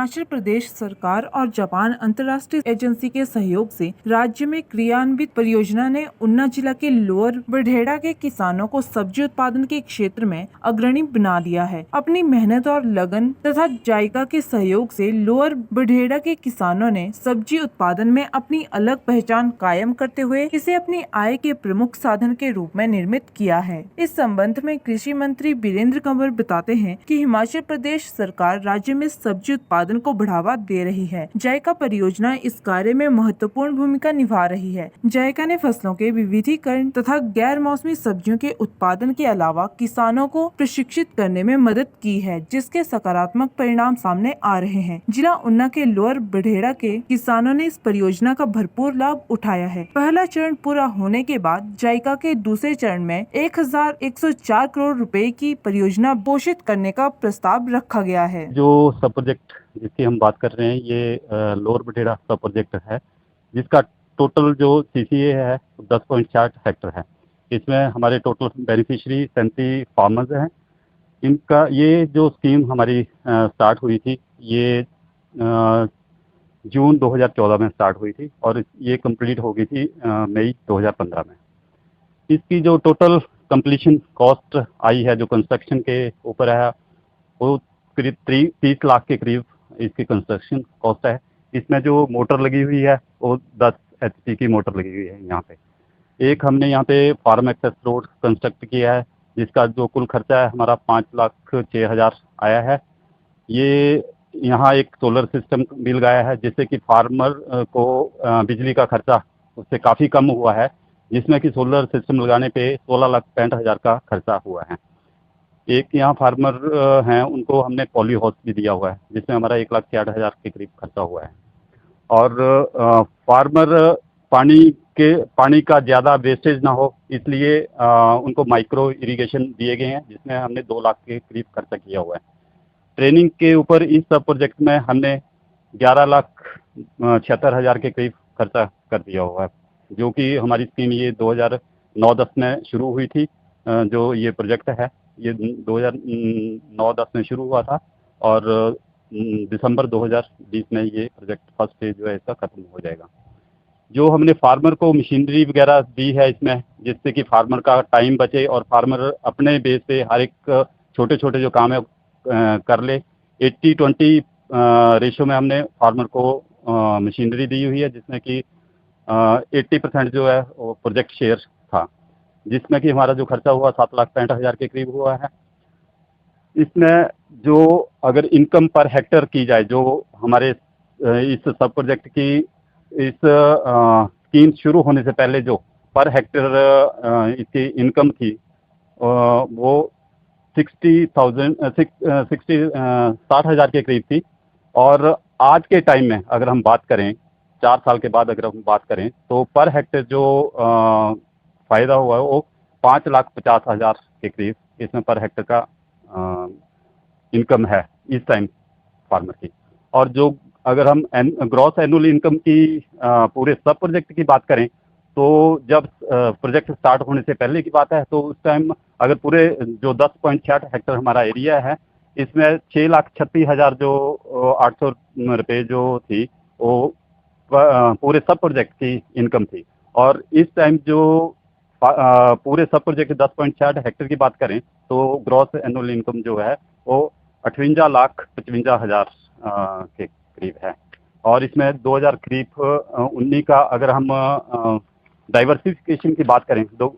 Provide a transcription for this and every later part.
हिमाचल प्रदेश सरकार और जापान अंतर्राष्ट्रीय एजेंसी के सहयोग से राज्य में क्रियान्वित परियोजना ने ऊना जिला के लोअर बरहेड़ा के किसानों को सब्जी उत्पादन के क्षेत्र में अग्रणी बना दिया है। अपनी मेहनत और लगन तथा जायका के सहयोग से लोअर बरहेड़ा के किसानों ने सब्जी उत्पादन में अपनी अलग पहचान कायम करते हुए इसे अपनी आय के प्रमुख साधन के रूप में निर्मित किया है। इस संबंध में कृषि मंत्री वीरेंद्र कंवर बताते हैं कि हिमाचल प्रदेश सरकार राज्य में सब्जी उत्पादन को बढ़ावा दे रही है। जायका परियोजना इस कार्य में महत्वपूर्ण भूमिका निभा रही है। जायका ने फसलों के विविधीकरण तथा गैर मौसमी सब्जियों के उत्पादन के अलावा किसानों को प्रशिक्षित करने में मदद की है, जिसके सकारात्मक परिणाम सामने आ रहे हैं। जिला ऊना के लोअर बरहेड़ा के किसानों ने इस परियोजना का भरपूर लाभ उठाया है। पहला चरण पूरा होने के बाद जायका के दूसरे चरण में 1104 करोड़ रुपए की परियोजना घोषित करने का प्रस्ताव रखा गया है। जो सब प्रोजेक्ट जिसकी हम बात कर रहे हैं ये लोअर बरहेड़ा सब प्रोजेक्ट है, जिसका टोटल जो सीसीए है 10.60 हेक्टर है। इसमें हमारे टोटल बेनिफिशियरी 37 फार्मर्स हैं। इनका ये जो स्कीम हमारी स्टार्ट हुई थी ये जून 2014 में स्टार्ट हुई थी और ये कंप्लीट हो गई थी मई 2015 में। इसकी जो टोटल कंप्लीशन कॉस्ट आई है जो कंस्ट्रक्शन के ऊपर है वो करीब 30 लाख के करीब इसकी कंस्ट्रक्शन कॉस्ट है। इसमें जो मोटर लगी हुई है वो 10 HP की मोटर लगी हुई है। यहाँ पे एक हमने यहाँ पे फार्म एक्सेस रोड कंस्ट्रक्ट किया है, जिसका जो कुल खर्चा है हमारा 5,06,000 आया है। ये यहाँ एक सोलर सिस्टम भी लगाया है, जिससे कि फार्मर को बिजली का खर्चा उससे काफ़ी कम हुआ है, जिसमें कि सोलर सिस्टम लगाने पे 16,65,000 का खर्चा हुआ है। एक यहाँ फार्मर हैं उनको हमने पॉली हाउस भी दिया हुआ है, जिसमें हमारा 1,60,000 के करीब खर्चा हुआ है। और फार्मर पानी का ज़्यादा वेस्टेज ना हो इसलिए उनको माइक्रो इरिगेशन दिए गए हैं, जिसमें हमने 2 लाख के करीब खर्चा किया हुआ है। ट्रेनिंग के ऊपर इस सब प्रोजेक्ट में हमने 11,76,000 के करीब खर्चा कर दिया हुआ है, जो कि हमारी स्कीम ये 2009-10 में शुरू हुई थी। जो ये प्रोजेक्ट है ये 2009-10 में शुरू हुआ था और दिसंबर 2020 में ये प्रोजेक्ट फर्स्ट फेज जो है इसका खत्म हो जाएगा। जो हमने फार्मर को मशीनरी वगैरह दी है इसमें, जिससे कि फार्मर का टाइम बचे और फार्मर अपने बेस पे हर एक छोटे छोटे जो काम है कर ले। 80-20 रेशो में हमने फार्मर को मशीनरी दी हुई है, जिसमें कि 80% जो है वो प्रोजेक्ट शेयर था, जिसमें कि हमारा जो खर्चा हुआ 7,65,000 के करीब हुआ है। इसमें जो अगर इनकम पर हेक्टर की जाए, जो हमारे इस सब प्रोजेक्ट की इस स्कीम शुरू होने से पहले जो पर हेक्टर इसकी इनकम थी वो 60,000 के करीब थी। और आज के टाइम में अगर हम बात करें 4 साल के बाद अगर हम बात करें तो पर हेक्टर जो फ़ायदा हुआ है वो 5,50,000 के करीब इसमें पर हेक्टर का इनकम है इस टाइम फार्मर की। और जो अगर हम ग्रॉस एनुअल इनकम की पूरे सब प्रोजेक्ट की बात करें तो जब प्रोजेक्ट स्टार्ट होने से पहले की बात है तो उस टाइम अगर पूरे जो 10.60 हेक्टर हमारा एरिया है इसमें 6,36,000 जो 800 रुपये जो थी वो पूरे सब प्रोजेक्ट की इनकम थी। और इस टाइम जो पूरे सब प्रोजेक्ट 10.60 हेक्टर की बात करें तो ग्रॉस एनुअल इनकम जो है वो 58,55,000 के करीब है। और इसमें 2000 करीब 19 का अगर हम डाइवर्सिफिकेशन की बात करें तो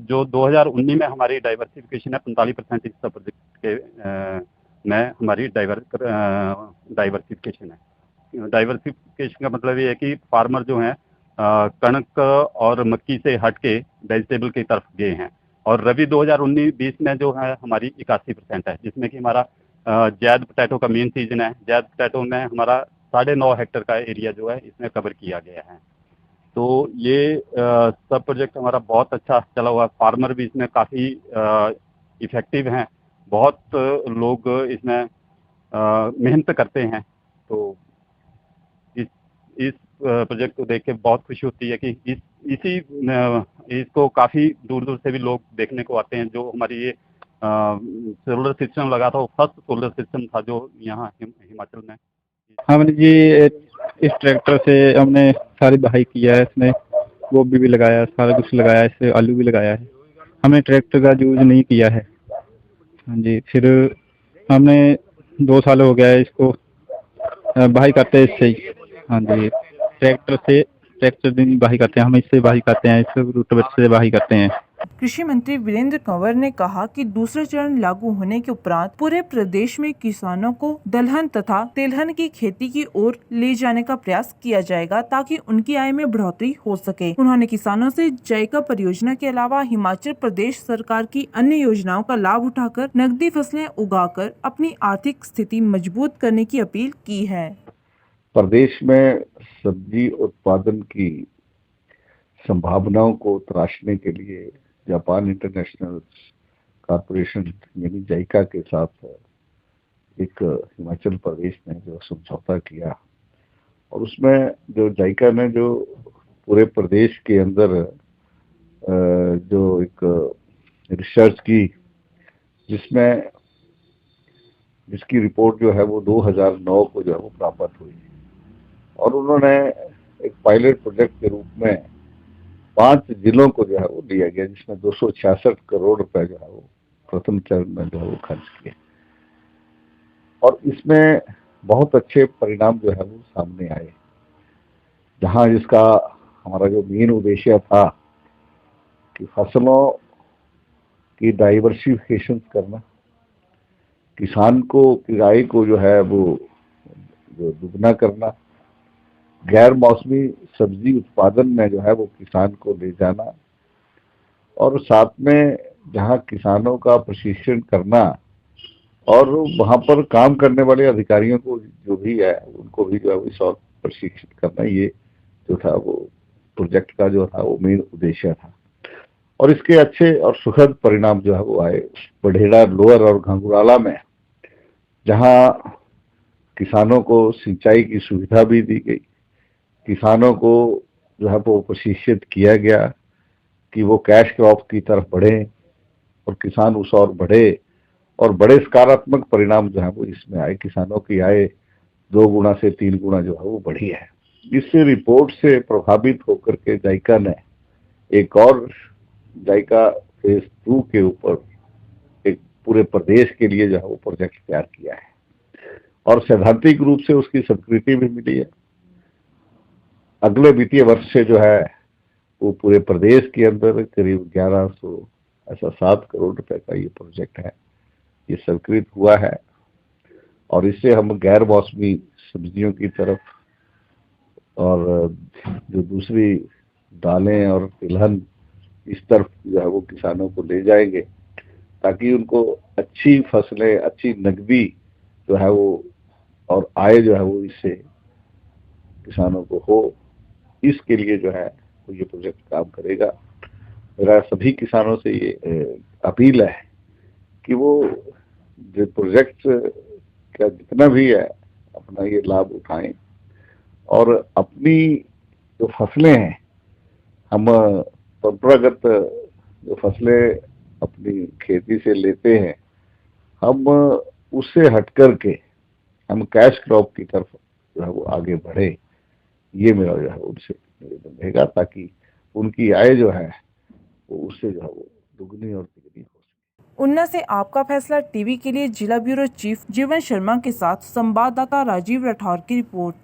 जो 2019 में हमारी डाइवर्सिफिकेशन है 45% इस सब प्रोजेक्ट के में हमारी डाइवर्सिफिकेशन है। डाइवर्सिफिकेशन का मतलब ये है कि फार्मर जो हैं कणक और मक्की से हट के वेजिटेबल की तरफ गए हैं। और रबी 2019-20 में जो है हमारी 81% है, जिसमें कि हमारा जैद पोटैटो का मेन सीजन है। जैद पोटैटो में हमारा 9.5 हेक्टर का एरिया जो है इसमें कवर किया गया है। तो ये सब प्रोजेक्ट हमारा बहुत अच्छा चला हुआ है। फार्मर भी इसमें काफ़ी इफेक्टिव हैं, बहुत लोग इसमें मेहनत करते हैं। तो इस प्रोजेक्ट को देख के बहुत खुशी होती है कि इसको काफ़ी दूर दूर से भी लोग देखने को आते हैं। जो हमारी ये सोलर सिस्टम लगा था वो फर्स्ट सोलर सिस्टम था जो यहाँ हिमाचल में हमने जी इस ट्रैक्टर से हमने सारी बहाई किया है, इसमें गोभी भी लगाया, सारा कुछ लगाया, इससे आलू भी लगाया है। हमने ट्रैक्टर का यूज नहीं किया है। हाँ जी, फिर हमने 2 साल हो गया है इसको बहाई करते हैं इससे ही। हाँ जी, ट्रैक्टर दिन बहाई करते हैं, हम इससे बहाई करते हैं, इससे रोटावेटर से बहाई करते हैं। कृषि मंत्री वीरेंद्र कंवर ने कहा कि दूसरा चरण लागू होने के उपरांत पूरे प्रदेश में किसानों को दलहन तथा तेलहन की खेती की ओर ले जाने का प्रयास किया जाएगा ताकि उनकी आय में बढ़ोतरी हो सके। उन्होंने किसानों से जायका परियोजना के अलावा हिमाचल प्रदेश सरकार की अन्य योजनाओं का लाभ उठाकर नकदी फसलें उगाकर अपनी आर्थिक स्थिति मजबूत करने की अपील की है। प्रदेश में सब्जी उत्पादन की संभावनाओं को तराशने के लिए जापान इंटरनेशनल कॉरपोरेशन यानी जाइका के साथ एक हिमाचल प्रदेश ने जो समझौता किया, और उसमें जो जाइका ने जो पूरे प्रदेश के अंदर जो एक रिसर्च की, जिसकी रिपोर्ट जो है वो 2009 को जो है वो प्राप्त हुई, और उन्होंने एक पायलट प्रोजेक्ट के रूप में 5 जिलों को जो है वो दिया गया, जिसमें 266 करोड़ रुपए जो है वो प्रथम चरण में जो है वो खर्च किए, और इसमें बहुत अच्छे परिणाम जो है वो सामने आए। जहां जिसका हमारा जो मेन उद्देश्य था कि फसलों की डाइवर्सिफिकेशन करना, किसान की आय को जो है वो जो दुगना करना, गैर मौसमी सब्जी उत्पादन में जो है वो किसान को ले जाना, और साथ में जहां किसानों का प्रशिक्षण करना और वहां पर काम करने वाले अधिकारियों को जो भी है उनको भी जो है इस और प्रशिक्षित करना, ये जो था वो प्रोजेक्ट का जो था वो मेन उद्देश्य था। और इसके अच्छे और सुखद परिणाम जो है वो आए। बढेड़ा लोअर और घंगुराला में जहां किसानों को सिंचाई की सुविधा भी दी गई, किसानों को जो है वो प्रशिक्षित किया गया कि वो कैश क्रॉप की तरफ बढ़े और किसान उस और बढ़े, और बड़े सकारात्मक परिणाम जो है वो इसमें आए। किसानों की आय 2 गुना से 3 गुना जो है वो बढ़ी है। इस रिपोर्ट से प्रभावित होकर के जाइका ने एक और जाइका फेज 2 के ऊपर एक पूरे प्रदेश के लिए जो है वो प्रोजेक्ट तैयार किया है, और सैद्धांतिक रूप से उसकी स्वीकृति भी मिली है। अगले वित्तीय वर्ष से जो है वो पूरे प्रदेश के अंदर करीब 7 करोड़ रुपए का ये प्रोजेक्ट है, ये स्वीकृत हुआ है, और इससे हम गैर मौसमी सब्जियों की तरफ और जो दूसरी दालें और तिलहन इस तरफ जो है वो किसानों को ले जाएंगे, ताकि उनको अच्छी फसलें, अच्छी नकदी जो है वो और आय जो है वो इससे किसानों को हो। इसके लिए जो है वो ये प्रोजेक्ट काम करेगा। मेरा सभी किसानों से ये अपील है कि वो जो प्रोजेक्ट का जितना भी है अपना ये लाभ उठाएं, और अपनी जो फसलें हैं, हम परंपरागत जो फसलें अपनी खेती से लेते हैं, हम उससे हट करके हम कैश क्रॉप की तरफ जो है वो आगे बढ़े। ये मेरा जो है उनसे निवेदन रहेगा, ताकि उनकी आय जो है वो उससे जो है वो दुगनी और तिगनी हो सके। ऊना से आपका फैसला टीवी के लिए जिला ब्यूरो चीफ जीवन शर्मा के साथ संवाददाता राजीव राठौर की रिपोर्ट।